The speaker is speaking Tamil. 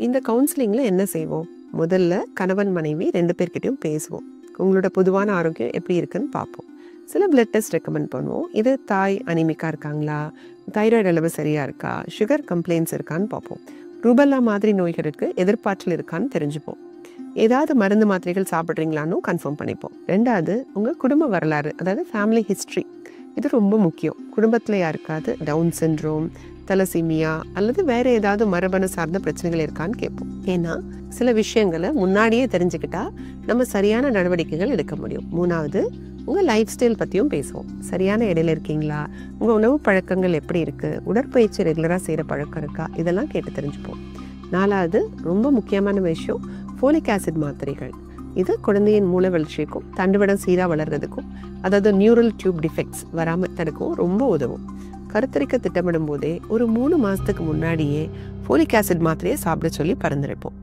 இந்த கவுன்சிலிங்கில் என்ன செய்வோம்? முதல்ல கணவன் மனைவி 2 பேர்கிட்டையும் பேசுவோம். உங்களோட பொதுவான ஆரோக்கியம் எப்படி இருக்குன்னு பார்ப்போம். சில பிளட் டெஸ்ட் ரெக்கமெண்ட் பண்ணுவோம். இது தாய் அனிமிக்காக இருக்காங்களா, தைராய்டு அளவு சரியாக இருக்கா, சுகர் கம்ப்ளைண்ட்ஸ் இருக்கான்னு பார்ப்போம். ரூபல்லா மாதிரி நோய்களுக்கு எதிர்ப்பாற்றல் இருக்கான்னு தெரிஞ்சுப்போம். ஏதாவது மருந்து மாத்திரைகள் சாப்பிட்றீங்களான்னு கன்ஃபார்ம் பண்ணிப்போம். 2வது உங்கள் குடும்ப வரலாறு, அதாவது ஃபேமிலி ஹிஸ்ட்ரி. இது ரொம்ப முக்கியம். குடும்பத்தில் யாருக்காவது டவுன் சிண்ட்ரோம், தலசீமியா அல்லது வேறு ஏதாவது மரபணு சார்ந்த பிரச்சனைகள் இருக்கான்னு கேட்போம். ஏன்னா சில விஷயங்களை முன்னாடியே தெரிஞ்சுக்கிட்டா நம்ம சரியான நடவடிக்கைகள் எடுக்க முடியும். 3வது உங்கள் லைஃப் ஸ்டைல் பற்றியும் பேசுவோம். சரியான இடையில இருக்கீங்களா, உங்கள் உணவு பழக்கங்கள் எப்படி இருக்குது, உடற்பயிற்சி ரெகுலராக செய்கிற பழக்கம் இருக்கா, இதெல்லாம் கேட்டு தெரிஞ்சுப்போம். 4வது ரொம்ப முக்கியமான விஷயம், ஃபோலிக் ஆசிட் மாத்திரைகள். இது குழந்தையின் மூளை வளர்ச்சிக்கும் தண்டுவடம் சீராக வளர்கிறதுக்கும், அதாவது நியூரல் டியூப் டிஃபெக்ட்ஸ் வராமல் தடுக்கவும் ரொம்ப உதவும். கருத்தரிக்க திட்டமிடும் போதே ஒரு 3 மாதத்துக்கு முன்னாடியே ஃபோலிக் ஆசிட் மாத்திரையை சாப்பிட சொல்லி பரிந்துரைப்போம்.